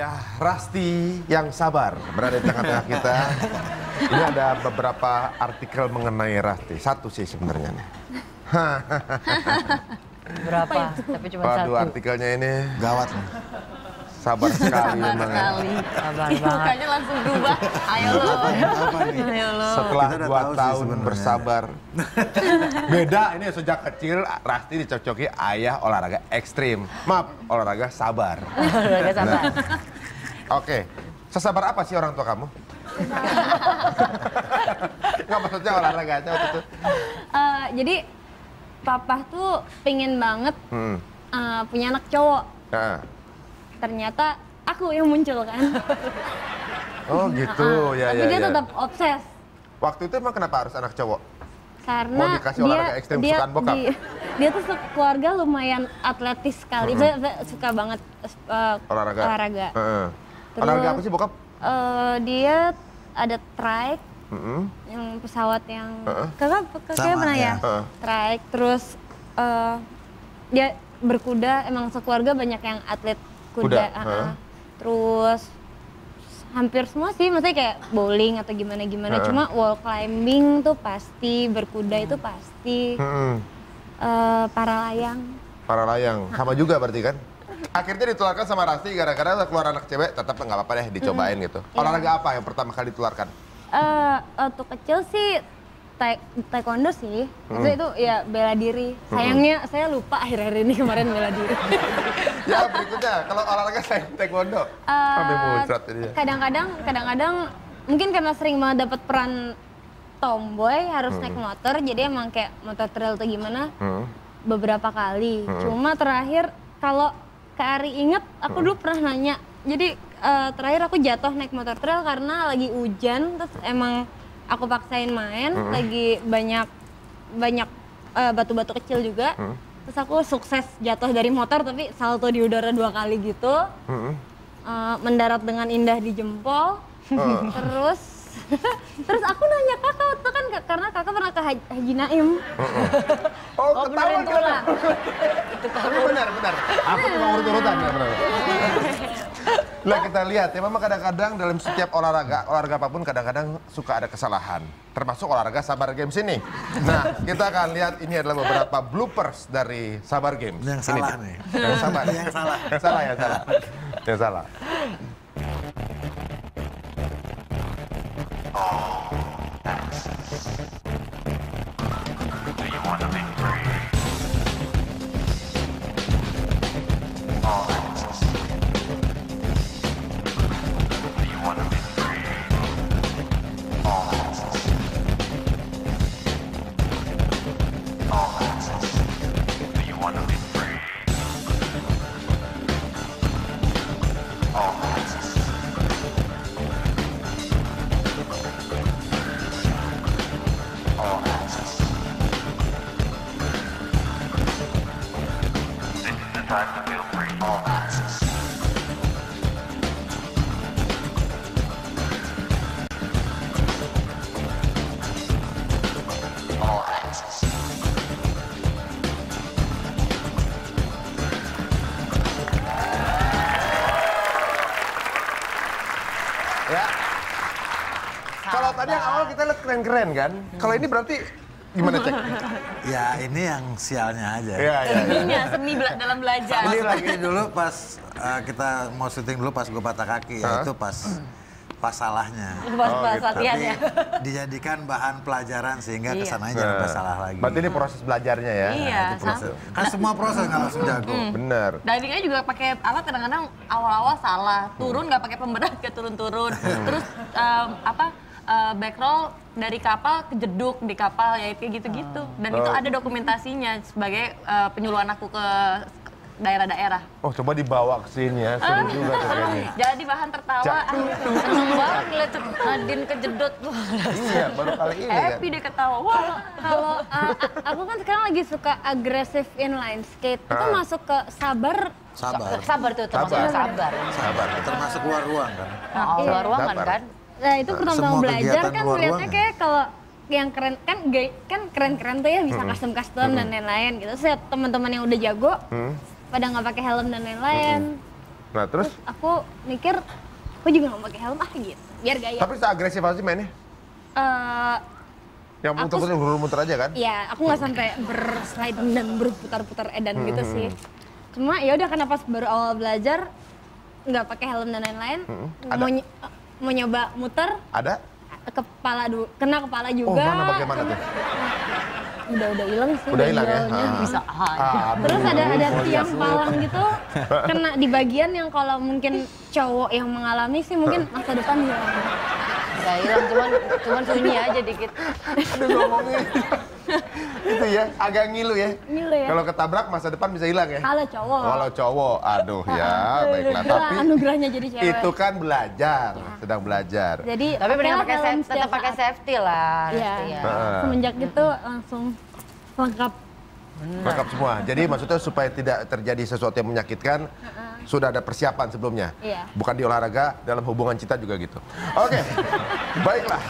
Ayah Rasti yang sabar berada di tengah-tengah kita. Ini ada beberapa artikel mengenai Rasti. Satu sih sebenarnya nih. Berapa? Tapi cuma Waduh, satu. artikelnya ini Gawat nih. sabar sekali memang. Sabar banget. Mukanya langsung berubah. Ayo lo. Apa nih? Ayo lo. Setelah Kita udah 2 tahu sih tahun sebenarnya. bersabar. Beda ini sejak kecil Rasti dicocoki ayah olahraga ekstrim. Maaf, olahraga sabar. Olahraga sabar. Oke, sesabar apa sih orang tua kamu? Nggak, maksudnya olahraganya waktu itu. Jadi papa tuh pingin banget Hmm. punya anak cowok. Nah. Ternyata aku yang muncul kan. Oh gitu, ya Tapi ya. dia ya. tetap obses. Waktu itu emang kenapa harus anak cowok? Karena Oh, dikasih olahraga ekstrim kesukaan bokap? dia tuh keluarga lumayan atletis sekali. Saya suka banget olahraga. Heeh. Terus- Olahraga apa sih bokap? Dia ada trike, Heeh. yang pesawat yang Heeh. kakak Sama, pernah ya? ya. Heeh. Trike, terus dia berkuda. Emang sekeluarga banyak yang atlet kuda. Kuda, Heeh. Terus hampir semua sih, maksudnya kayak bowling atau gimana-gimana. Heeh. Cuma wall climbing tuh pasti, berkuda itu pasti, Heeh. para layang. Para layang, sama juga berarti kan? Akhirnya ditularkan sama Rasti gara-gara keluar anak cewek, tetap nggak apa-apa deh dicobain gitu. Iya. Olahraga apa yang pertama kali ditularkan? Waktu kecil sih taekwondo sih, maksudnya itu ya bela diri. Sayangnya saya lupa akhir-akhir ini kemarin bela diri. Ya berikutnya, kalau olahraga saya taekwondo. Sampai muncrat ini ya. Kadang-kadang mungkin karena sering banget dapat peran tomboy harus naik motor, jadi emang kayak motor trail atau gimana beberapa kali. Cuma terakhir kalau Kak Ari inget, aku dulu pernah nanya. Jadi terakhir aku jatuh naik motor trail karena lagi hujan, terus emang aku paksain main, lagi banyak batu-batu kecil juga. Terus aku sukses jatuh dari motor tapi salto di udara 2 kali gitu. Mendarat dengan indah di jempol. Terus aku nanya kakak waktu kan karena kakak pernah ke Haji Naim. Oh, benerin ketahuan kan? tulang. Tapi benar. Aku cuma urut-urutan ya benar. Nah kita lihat ya, memang kadang-kadang dalam setiap olahraga apapun kadang-kadang suka ada kesalahan. Termasuk olahraga Sabar Games ini. Nah kita akan lihat ini adalah beberapa bloopers dari Sabar Games. Yang Ini salah dia. nih. Yang sabar. Yang salah. Yang salah. Ya. Kalau tadi yang awal kita lihat keren-keren kan? Kalau ini berarti gimana cek? Ya ini yang sialnya aja. Iya. Seninya, seni dalam belajar. Ini lagi dulu pas kita mau syuting dulu pas gue patah kaki, ya itu pas salahnya. Pas gitu. latihan Tapi ya. dijadikan bahan pelajaran sehingga Iya. kesananya jangan sampai salah lagi. Berarti ini proses belajarnya ya? Iya, Itu proses. Kan semua proses nggak langsung jago. Bener. Divingnya juga pakai alat kadang-kadang awal-awal salah, turun nggak pakai pemberat ke turun-turun, terus back roll dari kapal kejeduk di kapal ya kayak gitu-gitu. Dan itu ada dokumentasinya sebagai penyuluhan aku ke daerah-daerah. Oh coba dibawa ke sini ya, seru juga tuh kayaknya. Jadi bahan tertawa, seneng banget ngeliat Nadine kejedot. Iya, baru kali ini kan. Happy dia ketawa. Wah, kalau aku kan sekarang lagi suka aggressive inline skate. Itu masuk ke sabar. Sabar tuh, termasuk sabar. Sabar. Termasuk keluar ruang kan. Oh, luar ruangan Sabar. kan? Nah itu pertama-tama Semua belajar kegiatan kan luar melihatnya ruangan. kayak kalau yang keren kan keren-keren tuh ya bisa custom dan lain-lain gitu. Saya teman-teman yang udah jago pada nggak pakai helm dan lain-lain. Nah terus? Aku mikir, aku juga nggak pakai helm gitu, biar gaya. Tapi seagresif apa sih mainnya? Yang muter-muter aja kan? Iya, aku nggak sampai berslide dan berputar-putar edan gitu sih. Cuma ya udah karena pas baru awal belajar nggak pakai helm dan lain-lain, mau nyoba muter. Ada? Kena kepala juga. Oh mana bagaimana tuh? Udah hilang sih. Udah hilang ya? benjolnya. Bisa aja. Terus ada tiang palang gitu, kena di bagian yang kalau mungkin cowok yang mengalami sih mungkin masa depan hilang. Nggak hilang, cuman sunyi aja dikit. Aduh ngomongnya. Itu ya, agak ngilu ya. Ngilu ya. Kalau ketabrak masa depan bisa hilang ya? Kalau cowok. Kalau cowok, aduh ya baiklah. Itulah Tapi anugerahnya jadi cewek. itu kan belajar, sedang belajar. Jadi Tapi mending pakailah helm tetap setiap pakai saat. safety lah. Iya. Ya. Semenjak itu langsung lengkap. Lengkap semua. Jadi maksudnya supaya tidak terjadi sesuatu yang menyakitkan, sudah ada persiapan sebelumnya. Iya. Bukan di olahraga, dalam hubungan cinta juga gitu. Oke, baiklah.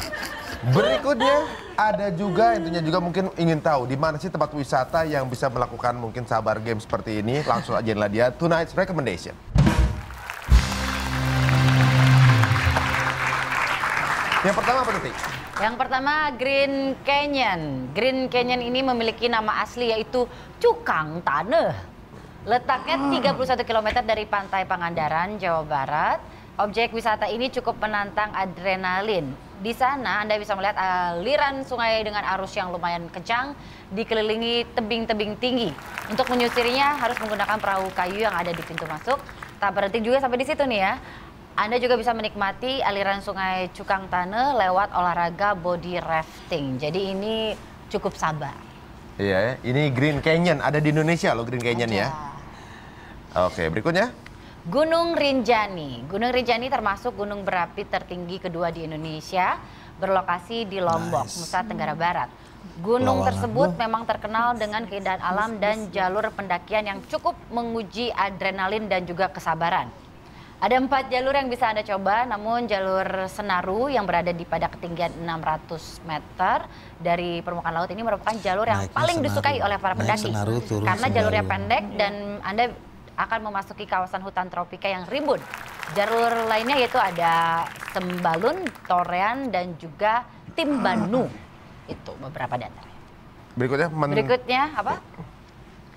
Berikutnya ada juga intinya juga mungkin ingin tahu di mana sih tempat wisata yang bisa melakukan mungkin sabar game seperti ini. Langsung aja inilah dia Tonight's Recommendation. Yang pertama apa tuh? Yang pertama Green Canyon. Green Canyon ini memiliki nama asli yaitu Cukang Taneuh. Letaknya 31 km dari pantai Pangandaran, Jawa Barat. Objek wisata ini cukup menantang adrenalin. Di sana Anda bisa melihat aliran sungai dengan arus yang lumayan kencang, dikelilingi tebing-tebing tinggi. Untuk menyusurinya harus menggunakan perahu kayu yang ada di pintu masuk. Tak berhenti juga sampai di situ nih ya. Anda juga bisa menikmati aliran sungai Cukang Taneuh lewat olahraga body rafting. Jadi ini cukup sabar. Iya, ini Green Canyon ada di Indonesia loh Green Canyon ya. Oke, berikutnya. Gunung Rinjani. Gunung Rinjani termasuk gunung berapi tertinggi kedua di Indonesia, berlokasi di Lombok, Nusa Tenggara Barat. Gunung tersebut memang terkenal dengan keindahan alam dan jalur pendakian yang cukup menguji adrenalin dan juga kesabaran. Ada 4 jalur yang bisa Anda coba, namun jalur Senaru yang berada pada ketinggian 600 meter dari permukaan laut ini merupakan jalur yang paling disukai oleh para pendaki. Karena jalurnya pendek dan Anda akan memasuki kawasan hutan tropika yang rimbun. Jalur lainnya yaitu ada Sembalun, Torean, dan juga Timbanu. Itu beberapa di antaranya. Berikutnya apa?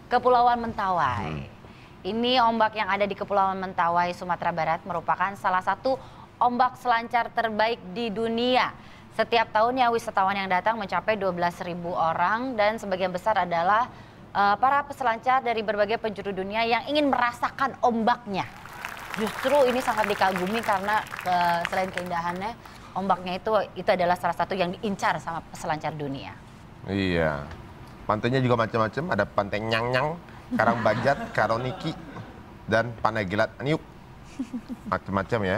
Kepulauan Mentawai. Ini ombak yang ada di Kepulauan Mentawai, Sumatera Barat merupakan salah satu ombak selancar terbaik di dunia. Setiap tahunnya wisatawan yang datang mencapai 12.000 orang dan sebagian besar adalah para peselancar dari berbagai penjuru dunia yang ingin merasakan ombaknya. Justru ini sangat dikagumi karena selain keindahannya, ombaknya itu adalah salah satu yang diincar sama peselancar dunia. Iya, pantainya juga macam-macam. Ada pantai Nyang-Nyang, Karangbanjat, Karoniki, dan Panagilat Aniuk. Macam-macam ya.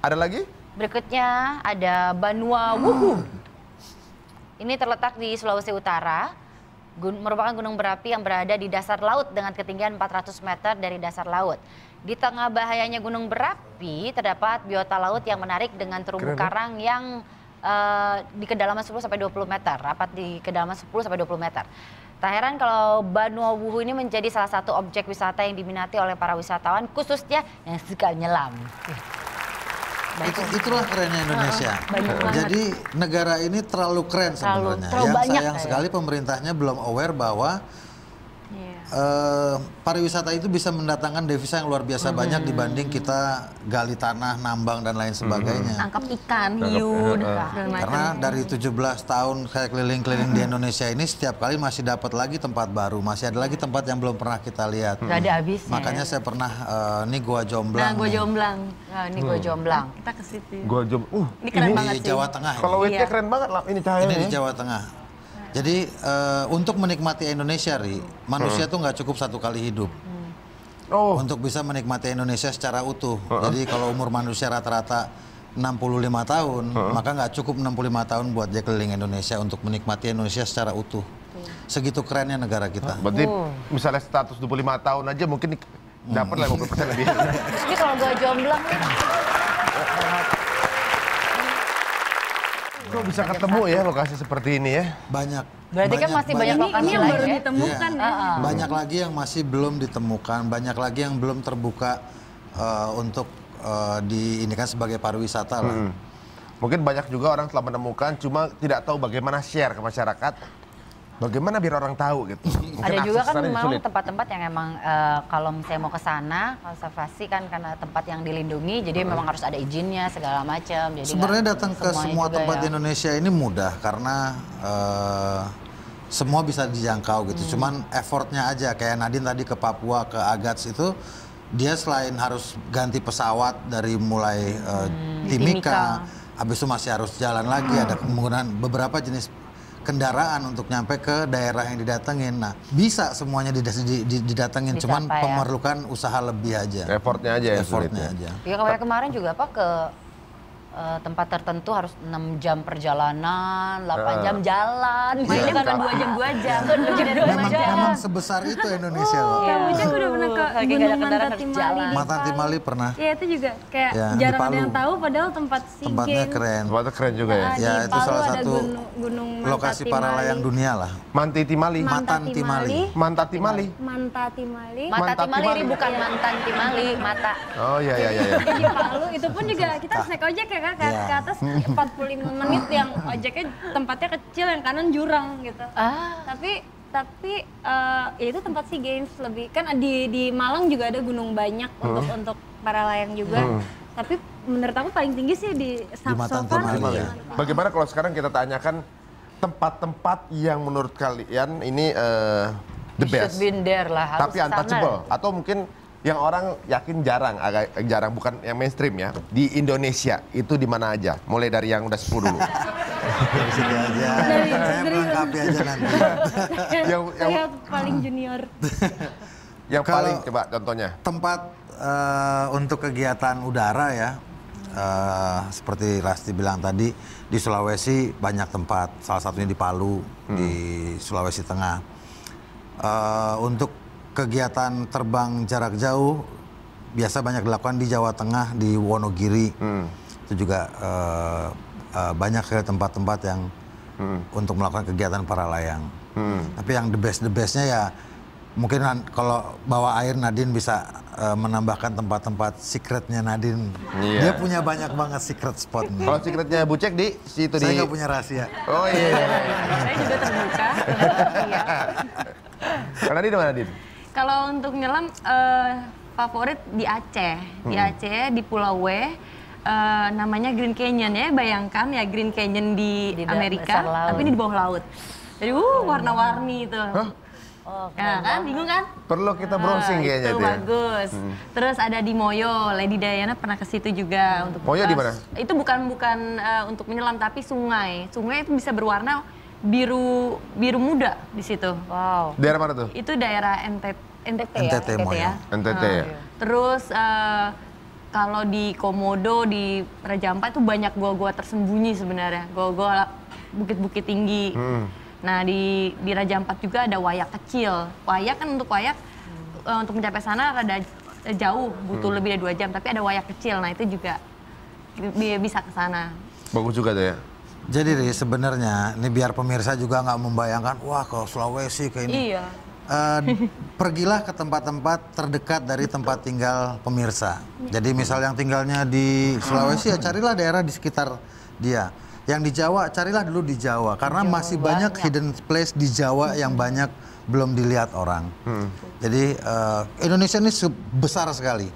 Ada lagi? Berikutnya ada Banua Wuhu. Ini terletak di Sulawesi Utara. Merupakan gunung berapi yang berada di dasar laut dengan ketinggian 400 meter dari dasar laut. Di tengah bahayanya gunung berapi terdapat biota laut yang menarik dengan terumbu karang yang di kedalaman 10-20 meter, rapat di kedalaman 10-20 meter. Tak heran kalau Banua Wuhu ini menjadi salah satu objek wisata yang diminati oleh para wisatawan, khususnya yang suka nyelam. Itulah kerennya Indonesia. Jadi negara ini terlalu keren sebenarnya. Yang sayang sekali pemerintahnya belum aware bahwa pariwisata itu bisa mendatangkan devisa yang luar biasa banyak dibanding kita gali tanah, nambang dan lain sebagainya. Tangkap ikan, hiu, Karena dari 17 tahun saya keliling-keliling di Indonesia ini setiap kali masih dapat lagi tempat baru, masih ada lagi tempat yang belum pernah kita lihat. Gak ada habisnya. Makanya saya pernah ini Gua Jomblang. Nah, Gua Jomblang. Nah, ini Gua Jomblang. Kita ke situ. Gua Ini keren banget Di sih. Jawa Tengah. Kalau witnya keren banget lah ini cahayanya. Ini di Jawa Tengah. Jadi untuk menikmati Indonesia, manusia tuh nggak cukup satu kali hidup. Untuk bisa menikmati Indonesia secara utuh. Jadi kalau umur manusia rata-rata 65 tahun, maka nggak cukup 65 tahun buat dia keliling Indonesia untuk menikmati Indonesia secara utuh. Segitu kerennya negara kita. Berarti misalnya status 25 tahun aja mungkin dapat lah 50% lebih. Ini kalau Gua Jomblang nih. Kok bisa ketemu ya lokasi seperti ini ya? Banyak. Berarti kan masih banyak lokasi Ini yang lain baru ya? ditemukan ya. Banyak lagi yang masih belum ditemukan, banyak lagi yang belum terbuka untuk ini kan sebagai pariwisata lah. Mungkin banyak juga orang telah menemukan, cuma tidak tahu bagaimana share ke masyarakat. Bagaimana biar orang tahu gitu. Mungkin Ada juga akses kan sana memang sulit. tempat-tempat yang emang kalau misalnya mau ke sana konservasi kan karena tempat yang dilindungi, jadi memang harus ada izinnya segala macam. Jadi Sebenarnya nggak datang ke semuanya semua juga tempat ya. di Indonesia ini mudah karena semua bisa dijangkau gitu. Cuman effortnya aja kayak Nadine tadi ke Papua ke Agats itu dia selain harus ganti pesawat dari mulai Timika, habis itu masih harus jalan lagi ada penggunaan beberapa jenis kendaraan untuk nyampe ke daerah yang didatengin. Nah, bisa semuanya didatengin, Bisa cuman apa ya? memerlukan usaha lebih aja. Effortnya aja yang sulit Effortnya ya. aja. Ya kayak kemarin juga apa ke tempat tertentu harus 6 jam perjalanan, 8 jam jalan. Mainnya gitu kan. bukan 2 jam 2 jam. Memang sebesar itu Indonesia. loh. Kak Bucek udah pernah ke Saking nggak ada Gunung kendaraan Manta harus Timali jalan. di Matan Palu. Timali pernah. Ya itu juga kayak Ya, di jarang ada Palu. yang tahu padahal tempat SEA Tempatnya Games. keren. Tempatnya keren juga ya. Nah, Ya, di itu Palu salah ada satu gunung Manta Lokasi para Timali. layang dunia lah. Manti Timali. Matan Timali. Manta Timali. Manta Timali. Mata Mantap Timali Timali. ini bukan mantan Timali, mata. Oh iya iya iya. Di Palu itu pun juga kita harus naik ojek ya Kak, Iya. ke atas 45 menit yang ojeknya tempatnya kecil yang kanan jurang gitu. Tapi ya itu tempat SEA Games lebih kan di Malang juga ada gunung banyak untuk para layang juga. Tapi menurut aku paling tinggi sih di Matan so far Timali, di ya. Manta. Bagaimana kalau sekarang kita tanyakan tempat-tempat yang menurut kalian ini the best, Should been there lah, harus tapi kesana. untouchable atau mungkin yang orang yakin jarang, agak jarang bukan yang mainstream ya di Indonesia itu di mana aja? Mulai dari yang udah 10 dulu. Dari sini aja. Saya melengkapi aja nanti. Yang- Saya paling junior. Yang Kalau- paling coba contohnya. Tempat untuk kegiatan udara ya, seperti Rasti bilang tadi, di Sulawesi banyak tempat. Salah satunya di Palu, di Sulawesi Tengah. Untuk kegiatan terbang jarak jauh, biasa banyak dilakukan di Jawa Tengah, di Wonogiri. Itu juga banyak sekali tempat-tempat yang untuk melakukan kegiatan para layang. Tapi yang the bestnya ya mungkin kalau bawa air Nadine bisa menambahkan tempat-tempat secretnya Nadine. Iya. Dia punya banyak banget secret spotnya. Kalau secretnya Bucek di situ Saya di. nggak punya rahasia. Oh iya. Saya juga terbuka. Iya. Karena di mana Din? Kalau untuk nyelam favorit di Aceh. Di Aceh di Pulau W. Namanya Green Canyon ya, bayangkan ya Green Canyon di Di Amerika, dasar laut. tapi ini di bawah laut. Jadi warna-warni itu. Oh, Nah kan, bingung kan? Perlu kita browsing kayaknya itu itu ya. bagus. Terus ada di Moyo, Lady Diana pernah ke situ juga untuk Moyo di mana? Itu bukan untuk menyelam tapi sungai. Sungai itu bisa berwarna biru muda di situ. wow. Daerah mana tuh? Itu daerah NTT ya. NTT Moyo. ya. NTT ya. Terus kalau di Komodo, di Raja Ampat itu banyak gua-gua tersembunyi sebenarnya. Gua-gua bukit-bukit tinggi. Nah di Raja Ampat juga ada wayak kecil. Wayak kan untuk untuk mencapai sana rada jauh, butuh lebih dari 2 jam. Tapi ada wayak kecil, nah itu juga bisa ke sana. Bagus juga tuh ya. Jadi Ri, sebenarnya ini biar pemirsa juga nggak membayangkan, wah ke Sulawesi ke ini. Iya. Pergilah ke tempat-tempat terdekat dari tempat tinggal pemirsa. Jadi misal yang tinggalnya di Sulawesi ya carilah daerah di sekitar dia. Yang di Jawa carilah dulu di Jawa karena masih banyak hidden place di Jawa yang banyak belum dilihat orang. Jadi Indonesia ini besar sekali.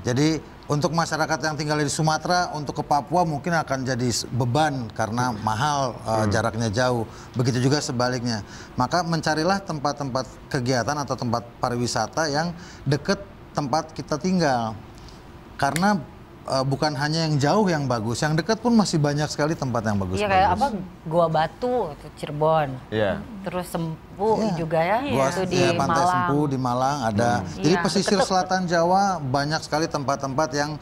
Jadi untuk masyarakat yang tinggal di Sumatera, untuk ke Papua mungkin akan jadi beban karena mahal, jaraknya jauh. Begitu juga sebaliknya. Maka mencarilah tempat-tempat kegiatan atau tempat pariwisata yang dekat tempat kita tinggal. Karena bukan hanya yang jauh yang bagus, yang dekat pun masih banyak sekali tempat yang bagus. Iya kayak apa? Gua Batu itu Cirebon. Iya. Terus Sempu Iya. juga ya. Gua Itu di Pantai Malang. Sempu di Malang ada. Jadi Iya, pesisir selatan Jawa banyak sekali tempat-tempat yang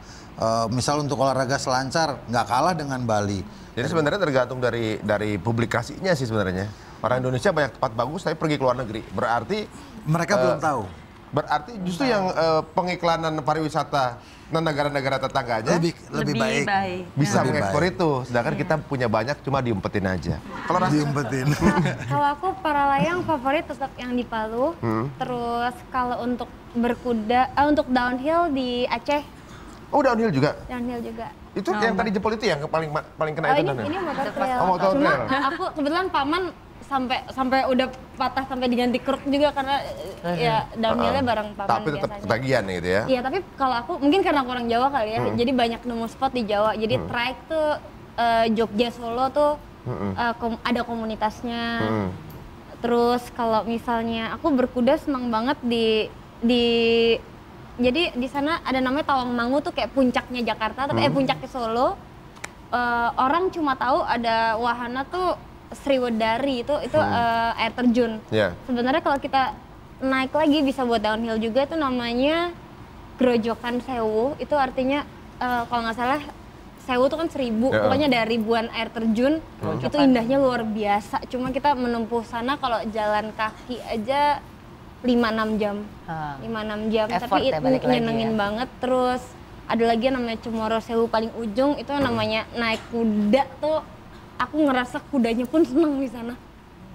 misal untuk olahraga selancar nggak kalah dengan Bali. Jadi sebenarnya tergantung dari publikasinya sih sebenarnya. Orang Indonesia banyak tempat bagus tapi pergi ke luar negeri. Berarti Mereka belum tahu. berarti justru yang pengiklanan pariwisata negara-negara tetangganya Lebih baik. bisa Lebih mengekspor baik. itu. Sedangkan kita punya banyak cuma diumpetin aja. Kalau Rasti Diumpetin. Kalau aku para layang favorit tetap yang di Palu. Terus kalau untuk berkuda, untuk downhill di Aceh, Oh, downhill juga? downhill juga. Itu yang tadi jempol itu yang paling kena itu Ini motor trail. Oh, motor Cuma trail. aku kebetulan paman sampai udah patah sampai diganti kruk juga karena ya downhillnya bareng paman Tapi tetap biasanya. ketagihan gitu ya? Iya, tapi kalau aku mungkin karena aku orang Jawa kali ya, jadi banyak nemu spot di Jawa. Jadi trike tuh Jogja Solo tuh ada komunitasnya. Terus kalau misalnya aku berkuda seneng banget jadi di sana ada namanya Tawangmangu tuh kayak puncaknya Jakarta, tapi puncaknya Solo. Orang cuma tahu ada wahana tuh Sriwedari itu air terjun. Iya. Sebenarnya kalau kita naik lagi bisa buat downhill juga, itu namanya Grojogan Sewu. Itu artinya kalau nggak salah Sewu itu kan 1000, pokoknya ada ribuan air terjun. Itu indahnya luar biasa. Cuma kita menempuh sana kalau jalan kaki aja 5-6 jam. 5-6 jam, Effort tapi ya, itu balik lagi nyenengin ya. banget. Terus ada lagi yang namanya Cemoro Sewu paling ujung, itu namanya naik kuda tuh. Aku ngerasa kudanya pun seneng di sana.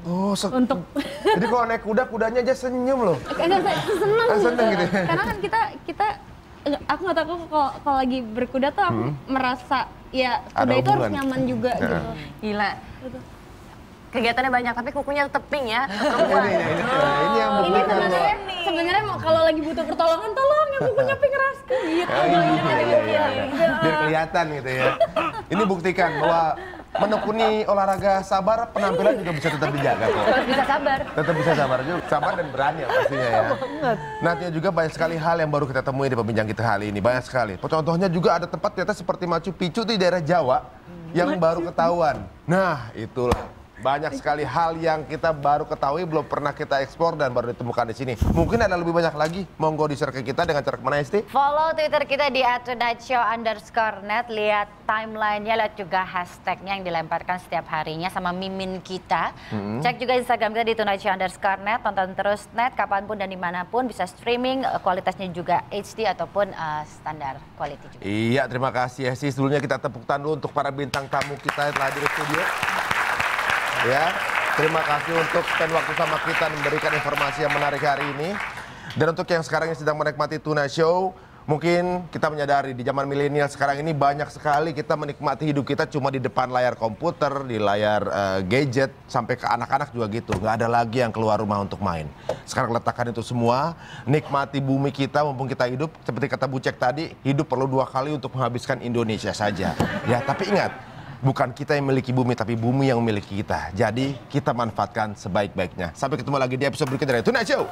Oh, Untuk jadi kalau naik kuda, kudanya aja senyum loh. agak seneng. Seneng gitu ya? Karena kan kita aku nggak tahu kalau lagi berkuda tuh aku merasa ya Ada kuda itu harus hubungan. nyaman juga Ya. gitu. Gila. Kegiatannya banyak tapi kukunya tetep pink ya. Ini yang Ini buktikan bahwa sebenarnya kalau lagi butuh pertolongan, tolong yang kukunya pink rasku gitu. iya. Biar kelihatan gitu ya. Ini buktikan bahwa menekuni olahraga sabar, penampilan juga bisa tetap dijaga kok. Harus bisa sabar. Tetap bisa sabar juga, sabar dan berani ya pastinya ya. Nantinya juga banyak sekali hal yang baru kita temui di pembincang kita kali ini, banyak sekali. Contohnya juga ada tempat ternyata seperti Machu Picchu di daerah Jawa yang baru ketahuan. Nah, itulah. Banyak sekali hal yang kita baru ketahui, belum pernah kita eksplor dan baru ditemukan di sini. Mungkin ada lebih banyak lagi. Monggo di-share ke kita dengan cara kemana, Esti? Follow Twitter kita di @tonightshow_net, lihat timelinenya, lihat juga hashtagnya yang dilemparkan setiap harinya sama mimin kita. Cek juga Instagram kita di tonightshow_net, tonton terus net kapanpun dan dimanapun, bisa streaming, kualitasnya juga HD ataupun standar quality juga. Iya, terima kasih Esti. Sebelumnya kita tepuk tangan dulu untuk para bintang tamu kita yang telah hadir di studio. Ya, terima kasih untuk spend waktu sama kita memberikan informasi yang menarik hari ini. Dan untuk yang sekarang sedang menikmati Tuna Show, mungkin kita menyadari di zaman milenial sekarang ini banyak sekali kita menikmati hidup kita cuma di depan layar komputer, di layar gadget, sampai ke anak-anak juga gitu. Nggak ada lagi yang keluar rumah untuk main. Sekarang letakkan itu semua, nikmati bumi kita mumpung kita hidup. Seperti kata Bu Cek tadi, hidup perlu 2 kali untuk menghabiskan Indonesia saja. Ya, tapi ingat, bukan kita yang memiliki bumi, tapi bumi yang memiliki kita. Jadi, kita manfaatkan sebaik-baiknya. Sampai ketemu lagi di episode berikutnya dari Tuna Show.